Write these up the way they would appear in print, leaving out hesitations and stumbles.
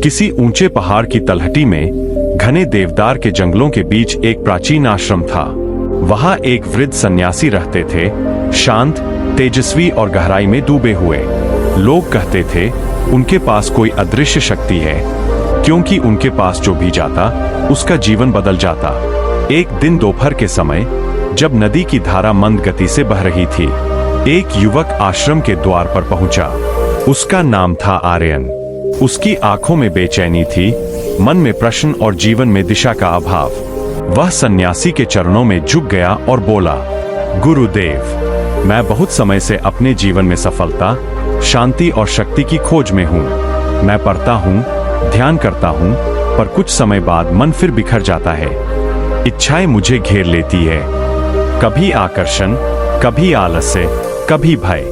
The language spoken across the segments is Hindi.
किसी ऊंचे पहाड़ की तलहटी में घने देवदार के जंगलों के बीच एक प्राचीन आश्रम था। वहां एक वृद्ध सन्यासी रहते थे, शांत, तेजस्वी और गहराई में डूबे हुए। लोग कहते थे उनके पास कोई अदृश्य शक्ति है, क्योंकि उनके पास जो भी जाता उसका जीवन बदल जाता। एक दिन दोपहर के समय जब नदी की धारा मंद गति से बह रही थी, एक युवक आश्रम के द्वार पर पहुंचा। उसका नाम था आर्यन। उसकी आंखों में बेचैनी थी, मन में प्रश्न और जीवन में दिशा का अभाव। वह सन्यासी के चरणों में झुक गया और बोला, गुरुदेव, मैं बहुत समय से अपने जीवन में सफलता, शांति और शक्ति की खोज में हूँ। मैं पढ़ता हूँ, ध्यान करता हूँ, पर कुछ समय बाद मन फिर बिखर जाता है। इच्छाएं मुझे घेर लेती है, कभी आकर्षण, कभी आलस्य, कभी भय।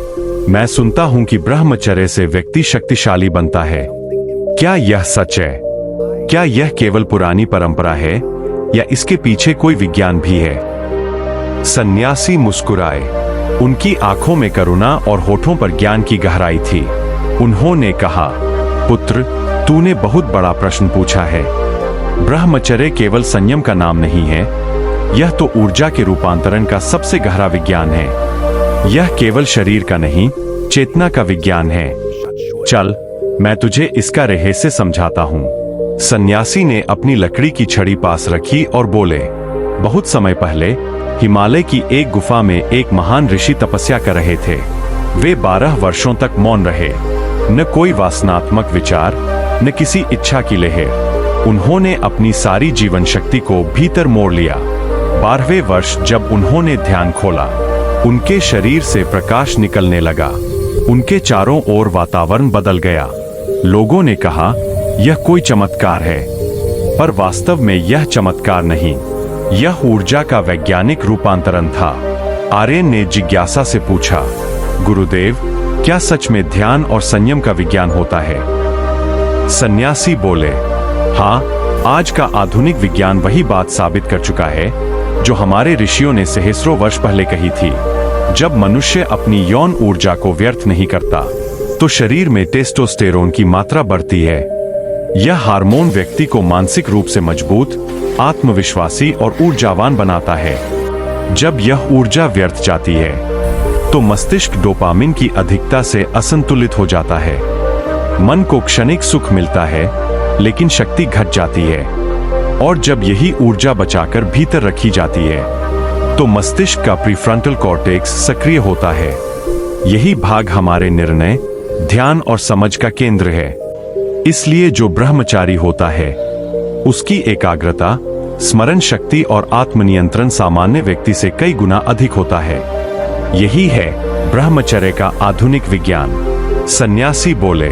मैं सुनता हूं कि ब्रह्मचर्य से व्यक्ति शक्तिशाली बनता है। क्या यह सच है? क्या यह केवल पुरानी परंपरा है या इसके पीछे कोई विज्ञान भी है? सन्यासी मुस्कुराए। उनकी आंखों में करुणा और होठों पर ज्ञान की गहराई थी। उन्होंने कहा, पुत्र, तूने बहुत बड़ा प्रश्न पूछा है। ब्रह्मचर्य केवल संयम का नाम नहीं है, यह तो ऊर्जा के रूपांतरण का सबसे गहरा विज्ञान है। यह केवल शरीर का नहीं, चेतना का विज्ञान है। चल, मैं तुझे इसका रहस्य समझाता हूँ। सन्यासी ने अपनी लकड़ी की छड़ी पास रखी और बोले, बहुत समय पहले हिमालय की एक गुफा में एक महान ऋषि तपस्या कर रहे थे। वे 12 वर्षों तक मौन रहे, न कोई वासनात्मक विचार, न किसी इच्छा की लहर। उन्होंने अपनी सारी जीवन शक्ति को भीतर मोड़ लिया। 12वें वर्ष जब उन्होंने ध्यान खोला, उनके शरीर से प्रकाश निकलने लगा। उनके चारों ओर वातावरण बदल गया। लोगों ने कहा, यह कोई चमत्कार है, पर वास्तव में यह चमत्कार नहीं, यह ऊर्जा का वैज्ञानिक रूपांतरण था। आर्यन ने जिज्ञासा से पूछा, गुरुदेव, क्या सच में ध्यान और संयम का विज्ञान होता है? सन्यासी बोले, हाँ, आज का आधुनिक विज्ञान वही बात साबित कर चुका है जो हमारे ऋषियों ने सहस्रों वर्ष पहले कही थी। जब मनुष्य अपनी यौन ऊर्जा को व्यर्थ नहीं करता, तो शरीर में टेस्टोस्टेरोन की मात्रा बढ़ती है। यह हार्मोन व्यक्ति को मानसिक रूप से मजबूत, आत्मविश्वासी और ऊर्जावान बनाता है। जब यह ऊर्जा व्यर्थ जाती है, तो मस्तिष्क डोपामिन की अधिकता से असंतुलित हो जाता है। मन को क्षणिक सुख मिलता है, लेकिन शक्ति घट जाती है। और जब यही ऊर्जा बचाकर भीतर रखी जाती है, तो मस्तिष्क का प्रीफ्रंटल कॉर्टेक्स सक्रिय होता है। यही भाग हमारे निर्णय, ध्यान और समझ का केंद्र है। इसलिए जो ब्रह्मचारी होता है, उसकी एकाग्रता, स्मरण शक्ति और आत्मनियंत्रण सामान्य व्यक्ति से कई गुना अधिक होता है। यही है ब्रह्मचर्य का आधुनिक विज्ञान। सन्यासी बोले,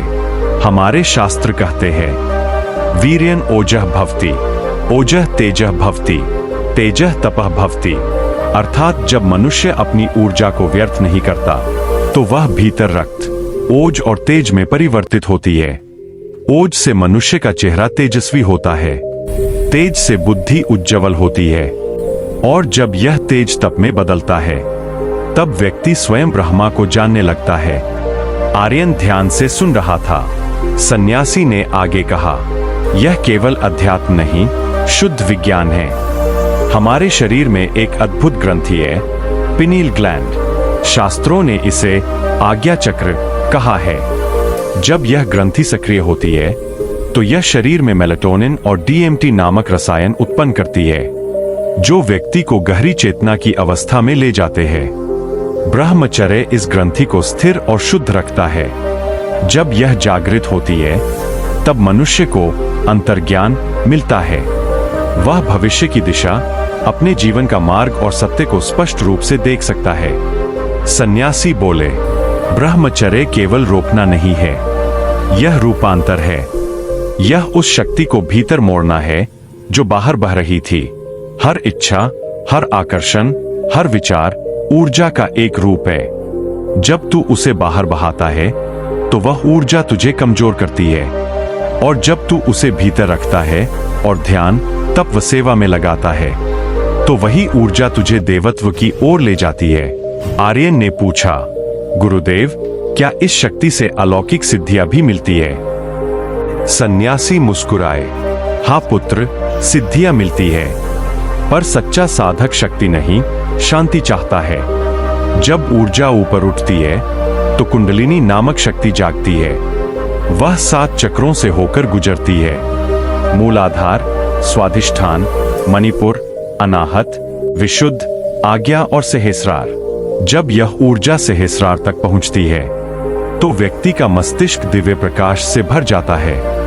हमारे शास्त्र कहते हैं, वीर्यन ओजः भवति, ओजः तेजः भवति, तेजः तपः भवति। अर्थात जब मनुष्य अपनी ऊर्जा को व्यर्थ नहीं करता, तो वह भीतर रक्त, ओज और तेज में परिवर्तित होती है। ओज से मनुष्य का चेहरा तेजस्वी होता है, तेज से बुद्धि उज्ज्वल होती है, और जब यह तेज तप में बदलता है, तब व्यक्ति स्वयं ब्रह्मा को जानने लगता है। आर्यन ध्यान से सुन रहा था। सन्यासी ने आगे कहा, यह केवल अध्यात्म नहीं, शुद्ध विज्ञान है। हमारे शरीर में एक अद्भुत ग्रंथि है, पिनील ग्लैंड। शास्त्रों ने इसे आज्ञा चक्र कहा है। जब यह ग्रंथि सक्रिय होती है, तो यह शरीर में मेलाटोनिन और डीएमटी नामक रसायन उत्पन्न करती है, जो व्यक्ति को गहरी चेतना की अवस्था में ले जाते हैं। ब्रह्मचर्य इस ग्रंथि को स्थिर और शुद्ध रखता है। जब यह जागृत होती है, तब मनुष्य को अंतर्ज्ञान मिलता है। वह भविष्य की दिशा, अपने जीवन का मार्ग और सत्य को स्पष्ट रूप से देख सकता है। सन्यासी बोले, ब्रह्मचर्य केवल रोकना नहीं है, यह रूपांतर है। यह उस शक्ति को भीतर मोड़ना है जो बाहर बह रही थी। हर इच्छा, हर आकर्षण, हर विचार ऊर्जा का एक रूप है। जब तू उसे बाहर बहाता है, तो वह ऊर्जा तुझे कमजोर करती है, और जब तू उसे भीतर रखता है और ध्यान, तप व सेवा में लगाता है, तो वही ऊर्जा तुझे देवत्व की ओर ले जाती है। आर्यन ने पूछा, गुरुदेव, क्या इस शक्ति से अलौकिक सिद्धियां भी मिलती है? सन्यासी मुस्कुराए। हाँ पुत्र, सिद्धियां मिलती है, पर सच्चा साधक शक्ति नहीं, शांति चाहता है। जब ऊर्जा ऊपर उठती है तो कुंडलिनी नामक शक्ति जागती है। वह 7 चक्रों से होकर गुजरती है: मूलाधार, स्वाधिष्ठान, मणिपुर, अनाहत, विशुद्ध, आज्ञा और सहस्रार। जब यह ऊर्जा सहस्रार तक पहुंचती है तो व्यक्ति का मस्तिष्क दिव्य प्रकाश से भर जाता है।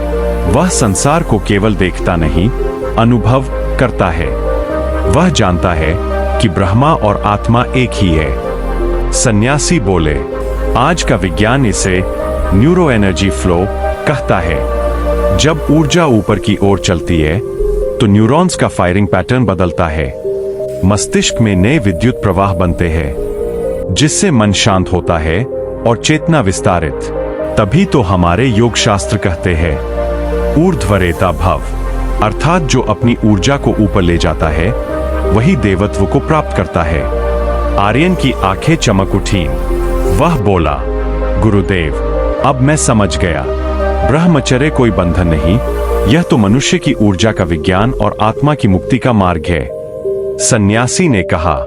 वह संसार को केवल देखता नहीं, अनुभव करता है। वह जानता है कि ब्रह्मा और आत्मा एक ही है। सन्यासी बोले, आज का विज्ञान इसे न्यूरो एनर्जी फ्लो कहता है। जब ऊर्जा ऊपर की ओर चलती है तो न्यूरॉन्स का फायरिंग पैटर्न बदलता है। मस्तिष्क में नए विद्युत प्रवाह बनते हैं, जिससे मन शांत होता है और चेतना विस्तारित। तभी तो हमारे योग शास्त्र कहते हैं, ऊर्ध्वरेता भव, अर्थात जो अपनी ऊर्जा को ऊपर ले जाता है वही देवत्व को प्राप्त करता है। आर्यन की आंखें चमक उठीं। वह बोला, गुरुदेव, अब मैं समझ गया। ब्रह्मचर्य कोई बंधन नहीं, यह तो मनुष्य की ऊर्जा का विज्ञान और आत्मा की मुक्ति का मार्ग है। सन्यासी ने कहा,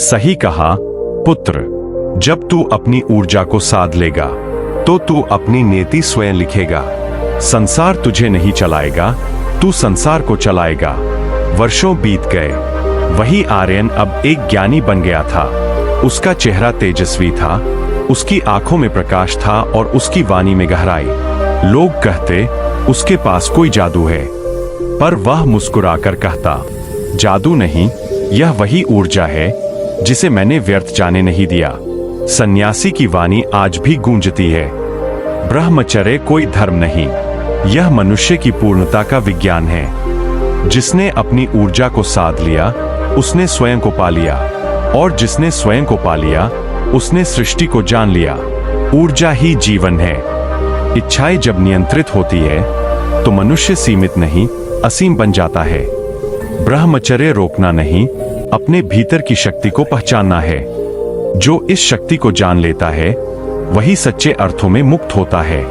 सही कहा पुत्र, जब तू अपनी ऊर्जा को साध लेगा तो तू अपनी नीति स्वयं लिखेगा। संसार तुझे नहीं चलाएगा, तू संसार को चलाएगा। वर्षों बीत गए। वही आर्यन अब एक ज्ञानी बन गया था। उसका चेहरा तेजस्वी था, उसकी आंखों में प्रकाश था और उसकी वाणी में गहराई। लोग कहते उसके पास कोई जादू है, पर वह मुस्कुराकर कहता, जादू नहीं, यह वही ऊर्जा है जिसे मैंने व्यर्थ जाने नहीं दिया। सन्यासी की वाणी आज भी गूंजती है। ब्रह्मचर्य कोई धर्म नहीं, यह मनुष्य की पूर्णता का विज्ञान है। जिसने अपनी ऊर्जा को साध लिया उसने स्वयं को पा लिया, और जिसने स्वयं को पा लिया उसने सृष्टि को जान लिया। ऊर्जा ही जीवन है। इच्छाएं जब नियंत्रित होती है तो मनुष्य सीमित नहीं, असीम बन जाता है। ब्रह्मचर्य रोकना नहीं, अपने भीतर की शक्ति को पहचानना है। जो इस शक्ति को जान लेता है वही सच्चे अर्थों में मुक्त होता है।